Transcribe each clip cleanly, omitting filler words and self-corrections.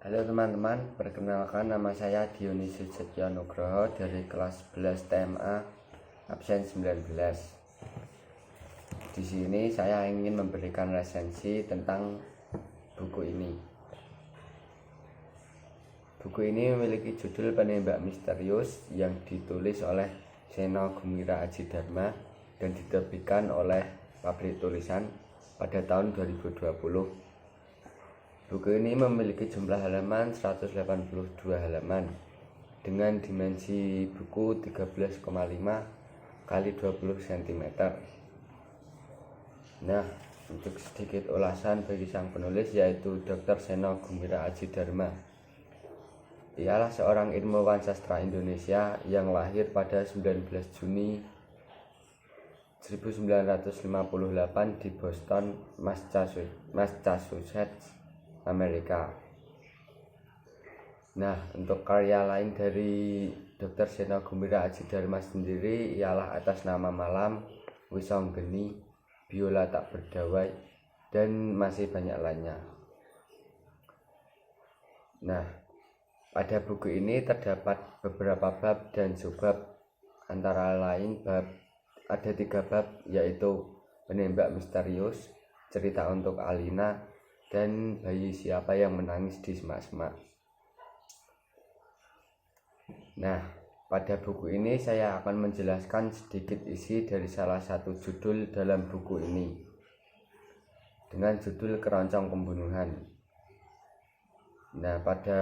Halo teman-teman, perkenalkan nama saya Dionysius Setyo Nugroho dari kelas 11 TMA absen 19. Di sini saya ingin memberikan resensi tentang buku ini. Buku ini memiliki judul Penembak Misterius yang ditulis oleh Seno Gumira Adjidharma dan diterbitkan oleh Pabrik Tulisan pada tahun 2020. Buku ini memiliki jumlah halaman 182 halaman dengan dimensi buku 13,5 kali 20 cm. Nah, untuk sedikit ulasan bagi sang penulis yaitu Dr. Seno Gumira Adjidharma. Ialah seorang ilmuwan sastra Indonesia yang lahir pada 19 Juni 1958 di Boston, Massachusetts, Amerika. Nah, untuk karya lain dari Dr. Seno Gumira Adjidharma sendiri ialah Atas Nama Malam, Wisanggeni, Biola Tak Berdawai, dan masih banyak lainnya. Nah, pada buku ini terdapat beberapa bab dan subbab, antara lain ada 3 bab, yaitu Penembak Misterius, Cerita untuk Alina, dan Bayi Siapa yang Menangis di Semak-semak. Nah, pada buku ini saya akan menjelaskan sedikit isi dari salah satu judul dalam buku ini dengan judul Keroncong Pembunuhan. Nah, pada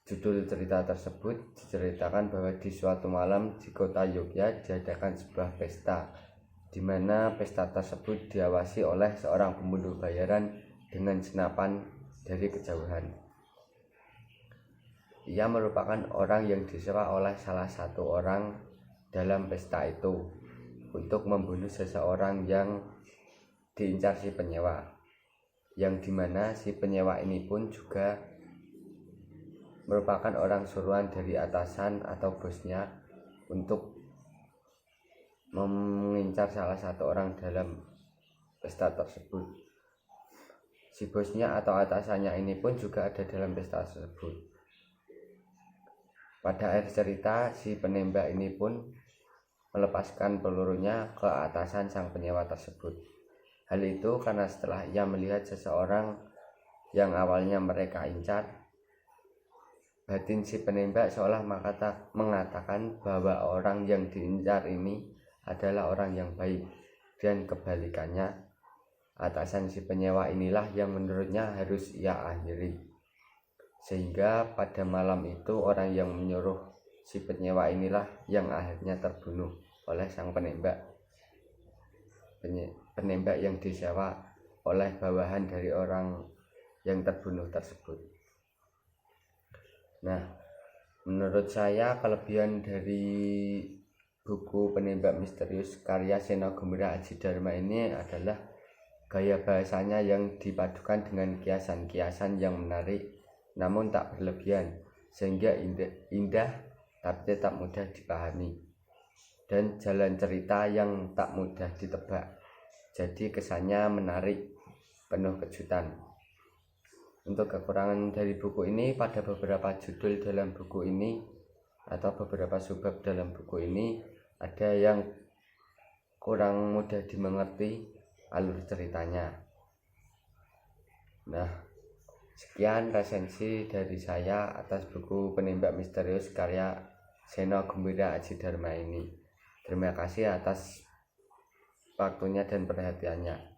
judul cerita tersebut diceritakan bahwa di suatu malam di kota Yogyakarta diadakan sebuah pesta, di mana pesta tersebut diawasi oleh seorang pembunuh bayaran dengan senapan dari kejauhan. Ia merupakan orang yang disewa oleh salah satu orang dalam pesta itu untuk membunuh seseorang yang diincar si penyewa, yang dimana si penyewa ini pun juga merupakan orang suruhan dari atasan atau bosnya untuk mengincar salah satu orang dalam pesta tersebut. Si bosnya atau atasannya ini pun juga ada dalam pesta tersebut. Pada akhir cerita, si penembak ini pun melepaskan pelurunya ke atasan sang penyewa tersebut. Hal itu karena setelah ia melihat seseorang yang awalnya mereka incar, batin si penembak seolah mengatakan bahwa orang yang diincar ini adalah orang yang baik, dan kebalikannya, atasan si penyewa inilah yang menurutnya harus ia akhiri. Sehingga pada malam itu orang yang menyuruh si penyewa inilah yang akhirnya terbunuh oleh sang penembak yang disewa oleh bawahan dari orang yang terbunuh tersebut. Nah, menurut saya kelebihan dari buku Penembak Misterius karya Seno Gumira Adjidharma ini adalah gaya bahasanya yang dipadukan dengan kiasan-kiasan yang menarik namun tak berlebihan, sehingga indah tapi tetap mudah dipahami, dan jalan cerita yang tak mudah ditebak, jadi kesannya menarik, penuh kejutan. Untuk kekurangan dari buku ini, pada beberapa judul dalam buku ini atau beberapa subbab dalam buku ini ada yang kurang mudah dimengerti alur ceritanya. Nah, sekian resensi dari saya atas buku Penembak Misterius karya Seno Gumira Adjidharma ini. Terima kasih atas waktunya dan perhatiannya.